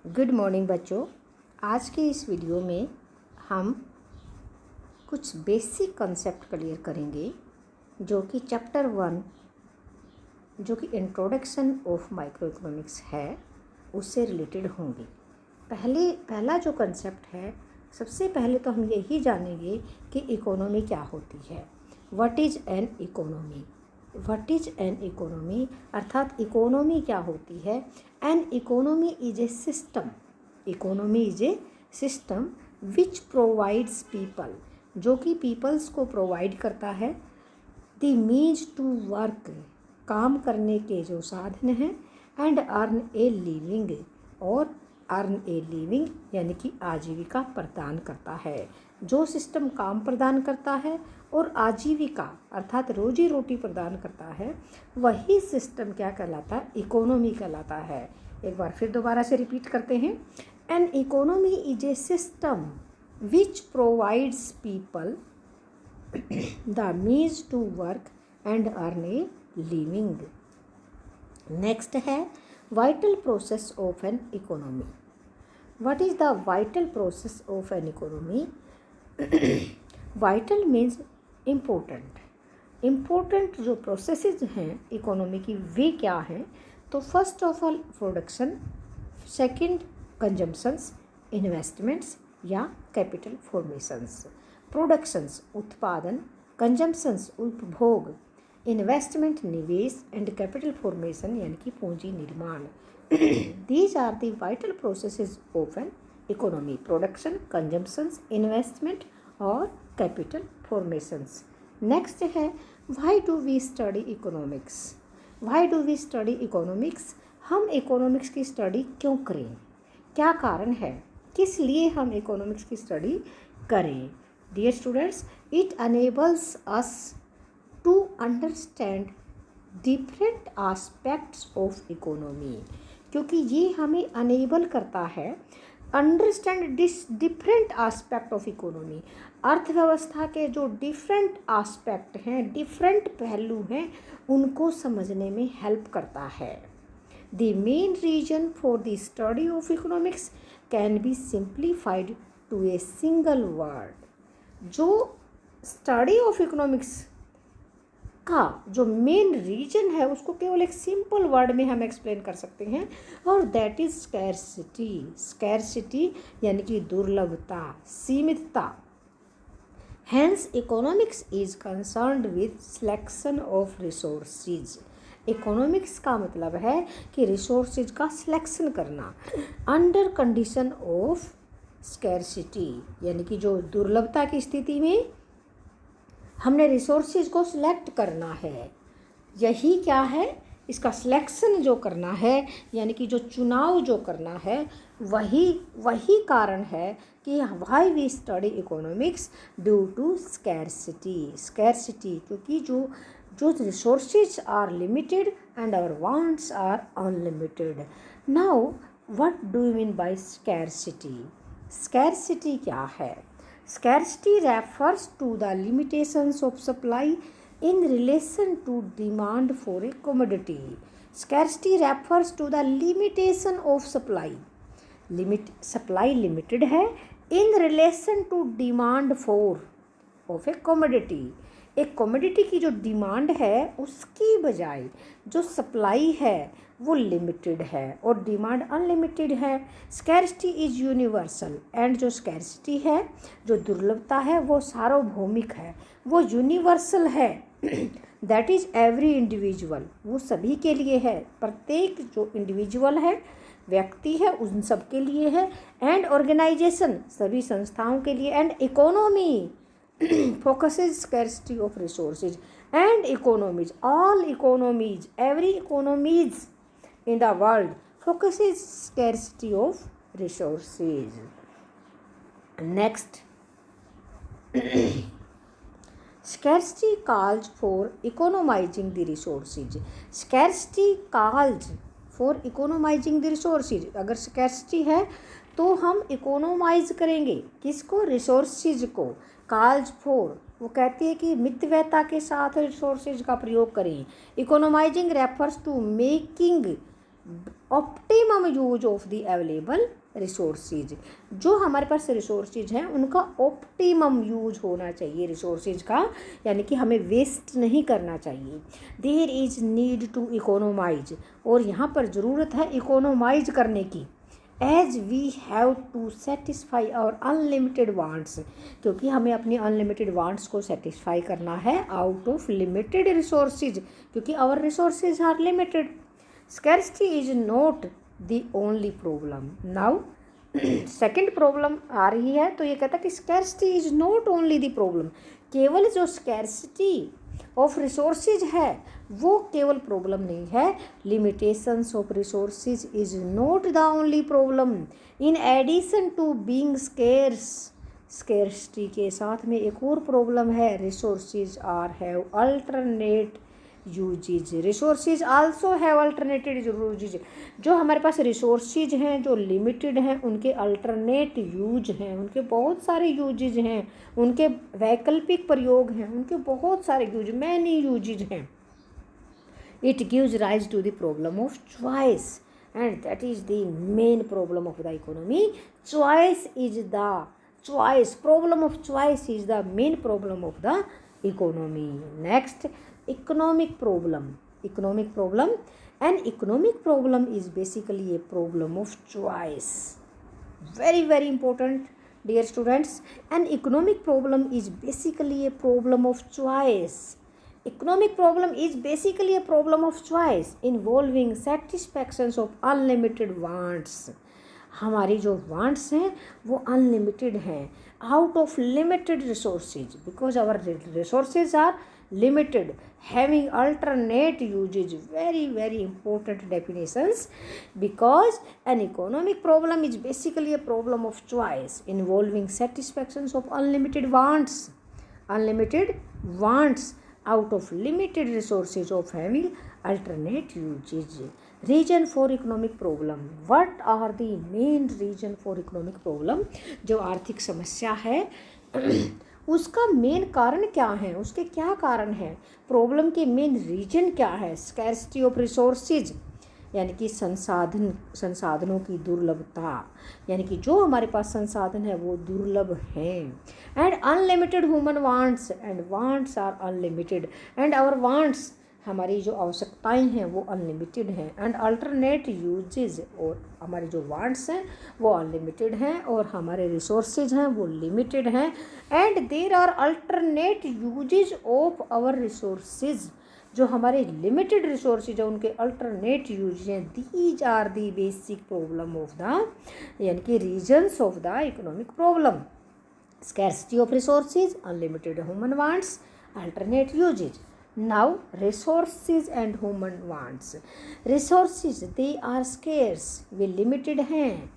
Good morning बच्चों। आज के इस वीडियो में हम कुछ बेसिक कंसेप्ट क्लियर करेंगे जो कि चैप्टर 1 जो कि इंट्रोडक्शन ऑफ माइक्रो इकोनॉमिक्स है उससे रिलेटेड होंगे। पहला जो कंसेप्ट है, सबसे पहले तो हम यही जानेंगे कि इकोनॉमी क्या होती है। What is an economy? What is an economy अर्थात इकोनॉमी क्या होती है। N economy is a system. Economy is a system which provides people, जो कि पीपल्स को प्रोवाइड करता है, द मीन्स टू वर्क, काम करने के जो साधन हैं, एंड अर्न ए लिविंग, और अर्न ए लिविंग यानी कि आजीविका प्रदान करता है। जो सिस्टम काम प्रदान करता है और आजीविका अर्थात रोजी रोटी प्रदान करता है, वही सिस्टम क्या कहलाता है? इकोनॉमी कहलाता है। एक बार फिर दोबारा से रिपीट करते हैं। An economy is a system which provides people the means to work and earn a living. Next है vital process of an economy. What is the vital process of an economy? Vital means important जो processes हैं economy की वे क्या हैं? तो first of all production, second consumptions, investments या capital formations. Productions उत्पादन, कंजम्पशंस उपभोग, इन्वेस्टमेंट निवेश, एंड कैपिटल फॉर्मेशन यानी कि पूंजी निर्माण। These are the vital processes of an economy: production, consumptions, investment और कैपिटल फॉर्मेशंस। नेक्स्ट है why do we study economics? Why do we study economics? हम इकोनॉमिक्स की स्टडी क्यों करें? क्या कारण है? किस लिए हम इकोनॉमिक्स की स्टडी करें? Dear students, it enables us to understand different aspects of economy, क्योंकि ये हमें अनेबल करता है understand different aspect of economy. अर्थव्यवस्था के जो डिफरेंट आस्पेक्ट हैं, डिफरेंट पहलू हैं, उनको समझने में हेल्प करता है। The main reason for the study of economics can be simplified to a single word. जो स्टडी ऑफ इकोनॉमिक्स का जो मेन रीजन है उसको केवल एक सिंपल वर्ड में हम एक्सप्लेन कर सकते हैं, और दैट इज स्कैरसिटी। स्कैरसिटी यानी कि दुर्लभता, सीमितता। Hence economics is concerned with selection of resources. Economics का मतलब है कि रिसोर्सेज का सिलेक्शन करना अंडर कंडीशन ऑफ स्कैरसिटी, यानी कि जो दुर्लभता की स्थिति में हमने रिसोर्सेज को सिलेक्ट करना है। यही क्या है? इसका सिलेक्शन जो करना है, यानी कि जो चुनाव जो करना है, वही कारण है कि why we study economics due to scarcity, क्योंकि जो resources are limited and our wants are unlimited. Now what do you mean by scarcity? Scarcity क्या है? Scarcity refers to the limitations of supply in relation to demand for a commodity. Scarcity refers to the limitation of supply. Supply limited है in relation to demand for of a commodity. एक commodity की जो demand है उसकी बजाय जो supply है वो लिमिटेड है और डिमांड अनलिमिटेड है। स्कैरसिटी इज यूनिवर्सल, एंड जो स्कैरसिटी है, जो दुर्लभता है, वो सार्वभौमिक है, वो यूनिवर्सल है। दैट इज एवरी इंडिविजुअल, वो सभी के लिए है, प्रत्येक जो इंडिविजुअल है, व्यक्ति है, उन सब के लिए है। एंड ऑर्गेनाइजेशन, सभी संस्थाओं के लिए। And economy focuses scarcity of resources, and economies, all economies, every economies in the world focuses scarcity of resources. Next, scarcity calls for economizing the resources. Scarcity calls for economizing the resources. अगर scarcity है तो हम economise करेंगे किसको? Resources को। Calls for, वो कहती है कि मितव्ययता के साथ रिसोर्सेज का प्रयोग करें। Economising refers to making optimum use of the available resources, जो हमारे पास रिसोर्सेज हैं उनका ऑप्टिमम यूज होना चाहिए रिसोर्सेज का, यानी कि हमें वेस्ट नहीं करना चाहिए। There is need to economise, और यहाँ पर ज़रूरत है इकोनोमाइज करने की। As we have to satisfy our unlimited wants, क्योंकि हमें अपने अनलिमिटेड वांट्स को सेटिस्फाई करना है आउट ऑफ लिमिटेड रिसोर्सेज, क्योंकि our resources are limited. Scarcity is not the only problem. Now second problem आ रही है, तो ये कहता है कि scarcity is not only the problem, केवल जो स्कैर्सिटी ऑफ रिसोर्सेज है वो केवल प्रॉब्लम नहीं है। Limitations of resources is not the only problem. In addition to being scarce, scarcity के साथ में एक और प्रॉब्लम है, resources are have alternate uses. Resources also have alternated uses, जो हमारे पास रिसोर्सेज हैं जो लिमिटेड हैं उनके अल्टरनेट यूज हैं, उनके बहुत सारे यूजेज हैं, उनके वैकल्पिक प्रयोग हैं, उनके बहुत सारे यूज, मैनी यूजेज हैं। It gives rise to the problem of choice, and that is the main problem of the economy. Choice is the choice, problem of choice is the main problem of the economy. Next, economic problem. Economic problem, an economic problem is basically a problem of choice. Very very important, dear students. An economic problem is basically a problem of choice. Economic problem is basically a problem of choice involving satisfactions of unlimited wants. हमारी जो wants हैं वो unlimited हैं out of limited resources, because our resources are limited, having alternate uses. Very very important definitions, because an economic problem is basically a problem of choice involving satisfactions of unlimited wants out of limited resources of having alternate uses. Reason for economic problem. What are the main reason for economic problem? जो आर्थिक समस्या है उसका main कारण क्या है, उसके क्या कारण है, प्रॉब्लम के मेन रीजन क्या है। स्कैर्सिटी ऑफ रिसोर्सेज, यानी कि संसाधनों की दुर्लभता, यानी कि जो हमारे पास संसाधन है वो दुर्लभ हैं। And unlimited human wants, and wants are unlimited, and our wants, हमारी जो आवश्यकताएं हैं वो अनलिमिटेड हैं। एंड अल्टरनेट यूजेज, और हमारे जो वांट्स हैं वो अनलिमिटेड हैं और हमारे रिसोर्सेज हैं वो लिमिटेड हैं। And there are alternate uses of our resources, जो हमारे लिमिटेड रिसोर्सेज है उनके अल्टरनेट यूज हैं। These are the basic problem of the, यानी कि reasons of the economic problem. Scarcity of resources, unlimited human wants, alternate uses. Now resources and human wants. Resources they are scarce, वे limited हैं।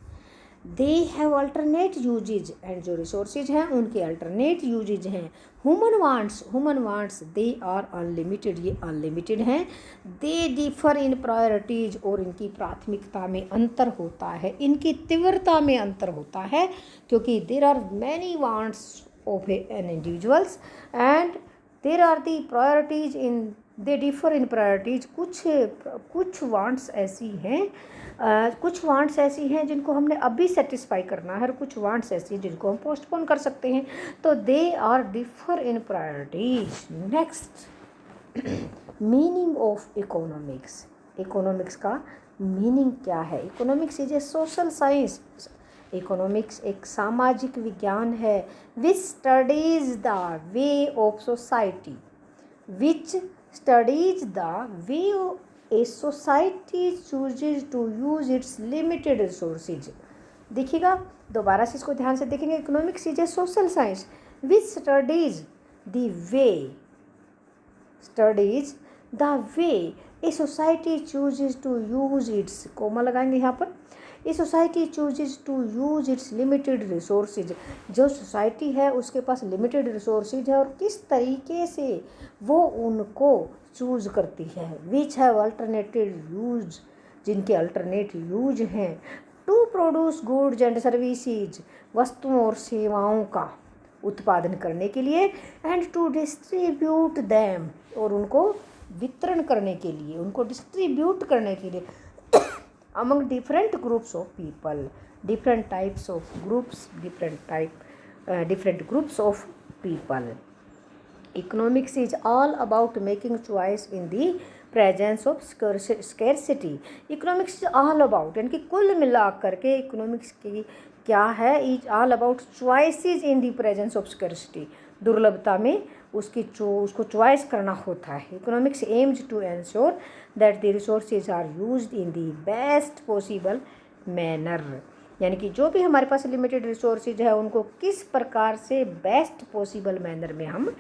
They have alternate uses, and जो resources हैं उनके alternate uses हैं। Human wants they are unlimited, ये unlimited हैं। दे differ in priorities, और इनकी प्राथमिकता में अंतर होता है, इनकी तीव्रता में अंतर होता है, क्योंकि there are many wants of an individuals and there are the priorities in, they differ in priorities. कुछ वांट्स ऐसी हैं जिनको हमने अभी सेटिस्फाई करना है, और कुछ वांट्स ऐसी हैं जिनको हम पोस्टपोन कर सकते हैं। तो they are differ in priorities. Next, meaning of economics. Economics का मीनिंग क्या है? Economics is a social science. Economics एक सामाजिक विज्ञान है which studies the way of society, which studies the way a society chooses to use its limited resources। देखिएगा, दोबारा से इसको ध्यान से देखेंगे। Economics is a social science which studies the way a society chooses to use its, comma लगाएंगे यहाँ पर, a society chooses to use its limited resources. जो सोसाइटी है उसके पास लिमिटेड रिसोर्सेज है और किस तरीके से वो उनको चूज करती है। विच हैव अल्टरनेटेड यूज, जिनके अल्टरनेट यूज हैं। To produce goods and services, वस्तुओं और सेवाओं का उत्पादन करने के लिए। एंड टू डिस्ट्रीब्यूट दैम, और उनको वितरण करने के लिए, उनको डिस्ट्रीब्यूट करने के लिए। among different groups of people, different types of groups, different groups of people. Economics is all about making choice in the presence of scarcity. Economics is all about, यानी कि कुल मिला करके इकोनॉमिक्स की क्या है, is all about choices in the presence of scarcity. दुर्लभता में उसको चॉइस करना होता है. Economics aims to ensure that the resources are used in the best possible manner. यानी कि जो भी हमारे पास लिमिटेड रिसोर्सेज है उनको किस प्रकार से बेस्ट पॉसिबल मैनर में हम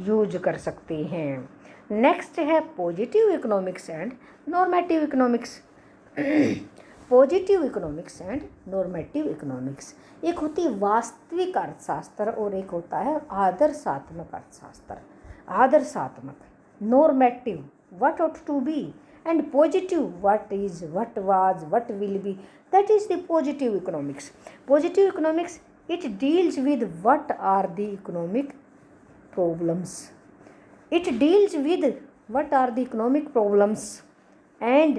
यूज कर सकते हैं. नेक्स्ट है positive economics and normative economics. Positive economics and normative economics. एक होती है वास्तविक अर्थशास्त्र और एक होता है आदर्शात्मक अर्थशास्त्र. आदर्शात्मक normative what ought to be and positive what is, what was, what will be. That is the positive economics. Positive economics it deals with what are the economic problems. It deals with what are the economic problems and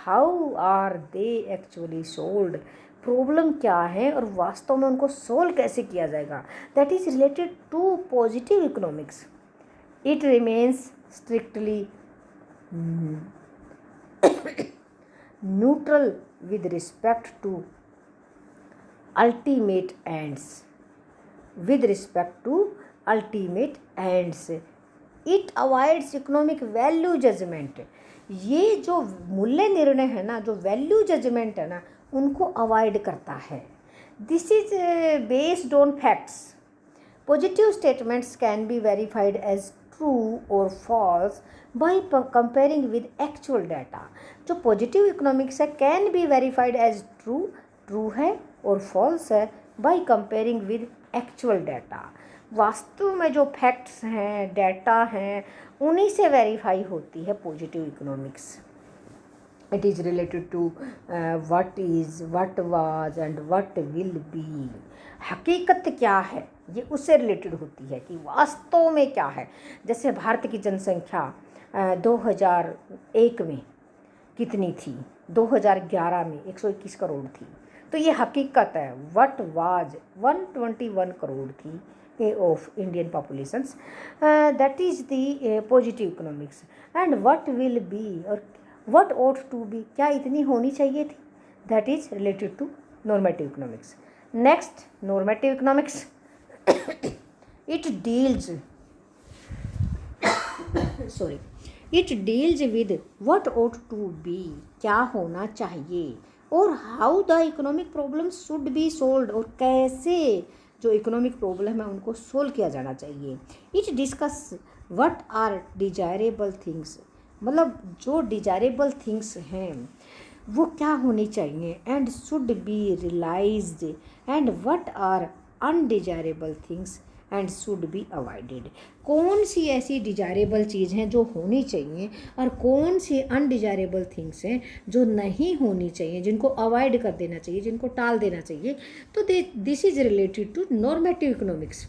how are they actually solved. Problem क्या है और वास्तव में उनको solve कैसे किया जाएगा. That is related to positive economics. It remains strictly neutral with respect to ultimate ends. With respect to ultimate ends. It avoids economic value judgement. ये जो मूल्य निर्णय है ना, जो वैल्यू जजमेंट है ना, उनको अवॉइड करता है. This is based on facts. Positive statements can be verified as true और false by comparing with actual data. जो पॉजिटिव इकोनॉमिक्स है can be verified as true, true है, और फॉल्स है by comparing with actual data. वास्तव में जो facts हैं, डाटा हैं, उन्हीं से वेरीफाई होती है positive economics. It is related to what is, what was and what will be. हकीकत क्या है ये उससे रिलेटेड होती है कि वास्तव में क्या है. जैसे भारत की जनसंख्या 2001 में कितनी थी, 2011 में 121 करोड़ थी. तो ये हकीकत है. व्हाट वाज 121 करोड़ थी of Indian populations. That is the positive economics. And what will be or what ought to be, क्या इतनी होनी चाहिए थी, that is related to normative economics. Next, normative economics. It deals it deals with what ought to be, क्या होना चाहिए, और how the economic problems should be solved, और कैसे जो इकोनॉमिक प्रॉब्लम है उनको सोल्व किया जाना चाहिए. It discuss what are desirable things. मतलब जो डिजायरेबल थिंग्स हैं वो क्या होनी चाहिए, and should be realised, and what are undesirable things and should be avoided. कौन सी ऐसी डिजायरेबल चीज़ हैं जो होनी चाहिए और कौन सी अनडिजायरेबल थिंग्स हैं जो नहीं होनी चाहिए, जिनको अवॉइड कर देना चाहिए, जिनको टाल देना चाहिए. तो this is related to normative economics.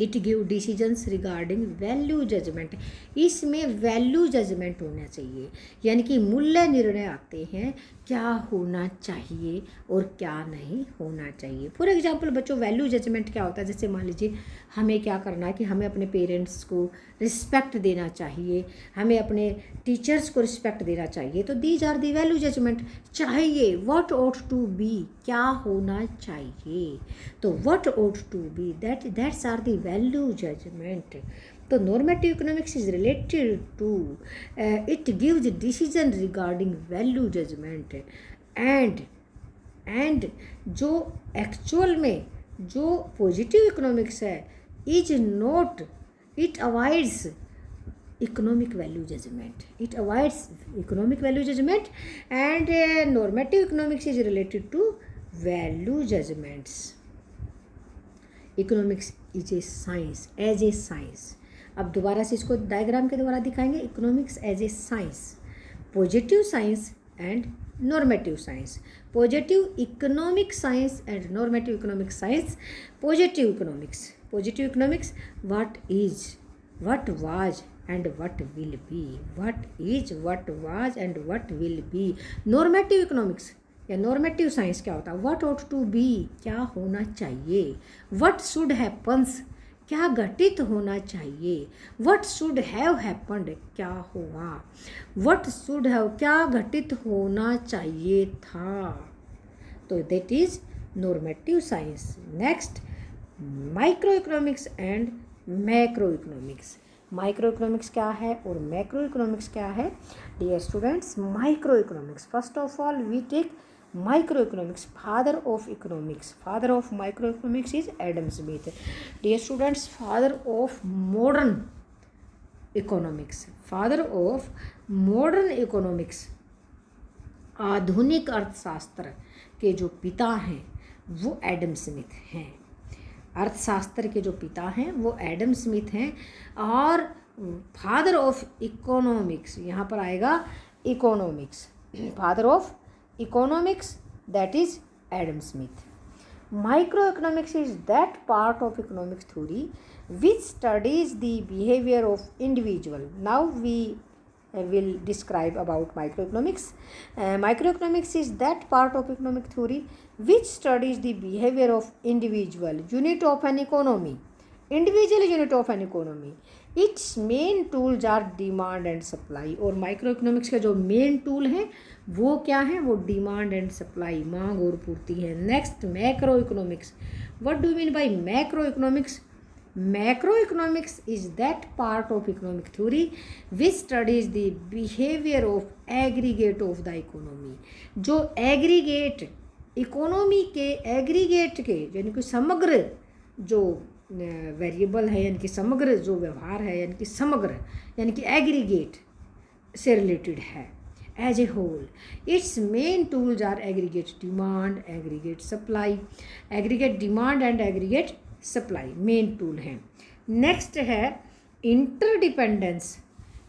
It give decisions regarding value judgement. इसमें वैल्यू जजमेंट होना चाहिए, यानी कि मूल्य निर्णय आते हैं क्या होना चाहिए और क्या नहीं होना चाहिए. फॉर एग्जांपल बच्चों, वैल्यू जजमेंट क्या होता है. जैसे मान लीजिए हमें क्या करना है कि हमें अपने पेरेंट्स को रिस्पेक्ट देना चाहिए, हमें अपने टीचर्स को रिस्पेक्ट देना चाहिए. तो these are the value judgment. चाहिए व्हाट ought टू बी, क्या होना चाहिए. तो what ought to be, that's are the value judgment. तो normative economics is related to it gives decision regarding value judgment. And जो एक्चुअल में जो positive economics है is not, it avoids economic value judgment. It avoids economic value judgment, and normative economics is related to value judgments. Economics is a science, as a science. अब दोबारा से इसको diagram के द्वारा दिखाएंगे. Economics as a science, positive science and normative science. Positive economic science and normative economic science. Positive economics, what is, what was and what will be. What is, what was and what will be. Normative economics या normative science क्या होता है? What ought to be, क्या होना चाहिए. What should happens, क्या घटित होना चाहिए. व्हाट शुड हैव हैपन्ड, क्या हुआ. व्हाट शुड हैव, क्या घटित होना चाहिए था. तो that is normative science. Next, micro economics and macro economics. Micro economics क्या है और मैक्रो इकोनॉमिक्स क्या है? Dear students, micro economics, first of all we take micro economics. Father of economics, father of micro economics is Adam Smith. Dear students, father of modern economics, father of modern economics, आधुनिक अर्थशास्त्र के जो पिता हैं वो Adam Smith हैं. अर्थशास्त्र के जो पिता हैं वो एडम स्मिथ हैं. और फादर ऑफ इकोनॉमिक्स, यहाँ पर आएगा economics, father of economics that is Adam Smith. Micro economics is that part of economics theory which studies the behavior of individual. Now we will describe about microeconomics. Microeconomics is that part of economic theory which studies the behavior of individual unit of an economy. Individual unit of an economy. Its main tools are demand and supply. और microeconomics का जो main tool है वो क्या है? वो demand and supply, मांग और पूर्ति है. Next, macro economics. What do you mean bye macro economics? Macroeconomics is that part of economic theory which studies the behavior of aggregate of the economy. जो एग्रीगेट इकोनॉमी के, aggregate के यानी कि समग्र जो वेरिएबल है, यानी कि समग्र जो व्यवहार है, यानी कि समग्र यानी कि एग्रीगेट से रिलेटेड है as a whole. Its main tools are aggregate demand, aggregate supply. Aggregate demand and aggregate supply main tool हैं. नेक्स्ट है interdependence.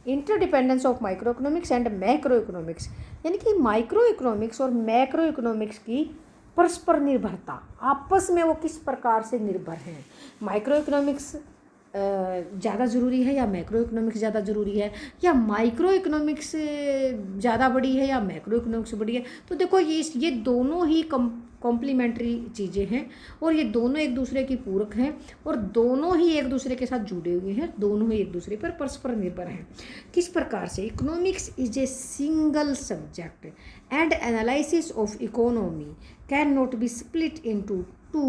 Interdependence of micro economics and macro economics, यानी कि माइक्रो इकोनॉमिक्स और macro economics की परस्पर निर्भरता, आपस में वो किस प्रकार से निर्भर हैं. माइक्रो इकोनॉमिक्स ज़्यादा ज़रूरी है या मैक्रो इकोनॉमिक्स ज़्यादा ज़रूरी है, या माइक्रो इकोनॉमिक्स ज़्यादा बड़ी है या मैक्रो इकोनॉमिक्स बड़ी है. तो देखो ये दोनों ही कॉम्प्लीमेंट्री चीज़ें हैं और ये दोनों एक दूसरे की पूरक हैं और दोनों ही एक दूसरे के साथ जुड़े हुए हैं, दोनों ही एक दूसरे पर परस्पर निर्भर हैं. किस प्रकार से? Economics is a single subject and analysis of economy can not be split into two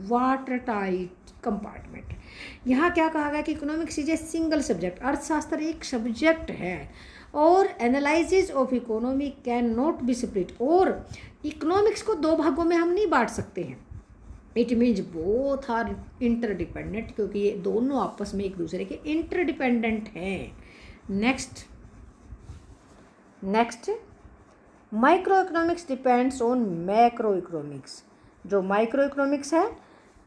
water tight compartment. यहाँ क्या कहा गया कि economics is a single subject, अर्थशास्त्र एक सब्जेक्ट है और analysis of economy can not be split, और इकोनॉमिक्स को दो भागों में हम नहीं बांट सकते हैं. It means both are interdependent, क्योंकि ये दोनों आपस में एक दूसरे के इंटरडिपेंडेंट हैं. Next micro economics depends on macro economics. जो माइक्रो इकोनॉमिक्स है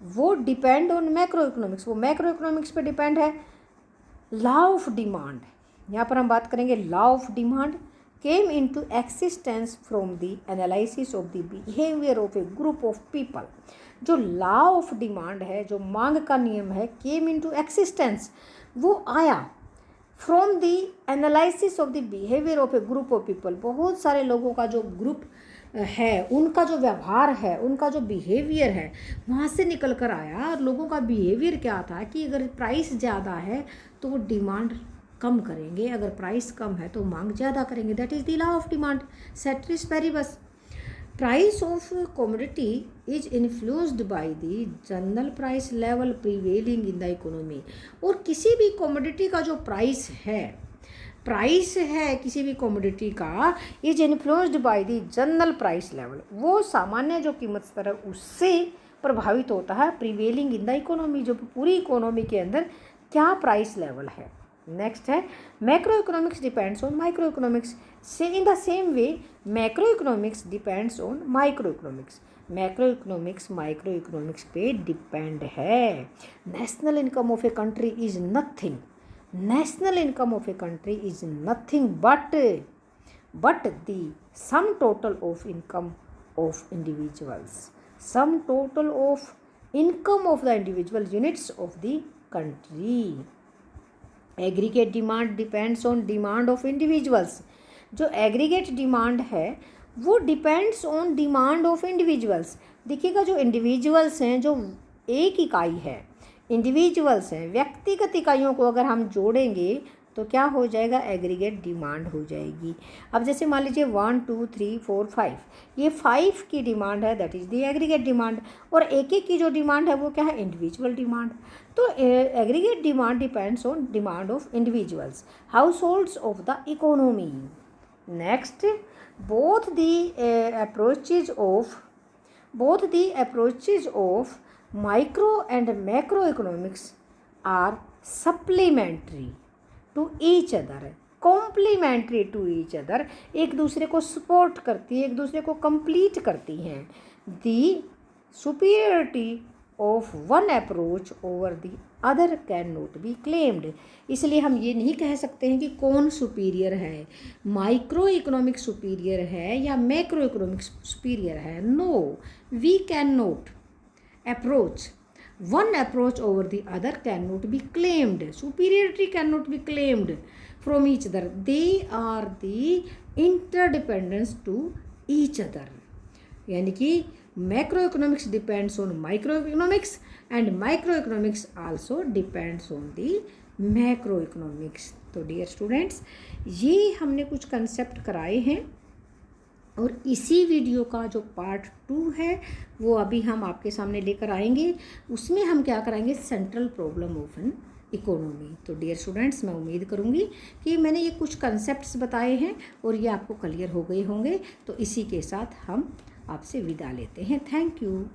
वो डिपेंड ऑन मैक्रो इकोनॉमिक्स, वो मैक्रो इकोनॉमिक्स पे डिपेंड है. लॉ ऑफ डिमांड, यहाँ पर हम बात करेंगे. Law of demand came into existence from the analysis of the behavior of a group of people. जो लॉ ऑफ डिमांड है, जो मांग का नियम है, came into existence, वो आया from the analysis of the behaviour of A group of people. बहुत सारे लोगों का जो ग्रुप है, उनका जो व्यवहार है, उनका जो बिहेवियर है, वहाँ से निकल कर आया. और लोगों का बिहेवियर क्या था कि अगर प्राइस ज़्यादा है तो वो डिमांड कम करेंगे, अगर प्राइस कम है तो मांग ज़्यादा करेंगे. That is the law of demand. Ceteris paribus. Price of commodity is influenced by the general price level prevailing in the economy. और किसी भी कमोडिटी का जो प्राइस है किसी भी कमोडिटी का, is influenced by the general price level. वो सामान्य जो कीमत स्तर है उससे प्रभावित होता है प्रिवेलिंग इन द इकोनॉमी, जो पूरी इकोनॉमी के अंदर क्या प्राइस लेवल है. नेक्स्ट है macroeconomics depends on microeconomics. से in the same way macroeconomics depends on microeconomics. Macro economics micro economics पे डिपेंड है. National income of a country is nothing. National income of a country is nothing but the sum total of income of individuals. Sum total of income of the individual units of the country. Aggregate demand depends on demand of individuals. जो aggregate demand है वो depends on demand of individuals. देखिएगा, जो individuals हैं, जो एक इकाई है, इंडिविजुअल्स हैं, व्यक्तिगत इकाइयों को अगर हम जोड़ेंगे तो क्या हो जाएगा, एग्रीगेट डिमांड हो जाएगी। अब जैसे मान लीजिए 1 2 3 4 5, ये 5 की डिमांड है, that is the aggregate demand. और एक एक की जो डिमांड है वो क्या है, इंडिविजुअल डिमांड। तो aggregate demand depends on demand of individuals, house holds of the economy. Next, both the approaches of micro and macroeconomics are supplementary to each other, complementary to each other, एक दूसरे को support करती है, एक दूसरे को complete करती हैं। The superiority of one approach over the other can not be claimed. इसलिए हम ये नहीं कह सकते हैं कि कौन सुपीरियर है, माइक्रो इकोनॉमिक सुपीरियर है या मैक्रो इकोनॉमिक सुपीरियर है। No, we can not approach one approach over the other can not be claimed, superiority can not be claimed from each other, they are the interdependence to each other. यानी कि macroeconomics depends on microeconomics and microeconomics also depends on the macroeconomics। तो dear students, ये हमने कुछ concept कराए हैं और इसी वीडियो का जो पार्ट 2 है वो अभी हम आपके सामने लेकर आएंगे। उसमें हम क्या कराएंगे, central problem of an economy. तो डियर स्टूडेंट्स, मैं उम्मीद करूँगी कि मैंने ये कुछ कंसेप्ट्स बताए हैं और ये आपको क्लियर हो गए होंगे। तो इसी के साथ हम आपसे विदा लेते हैं। Thank you.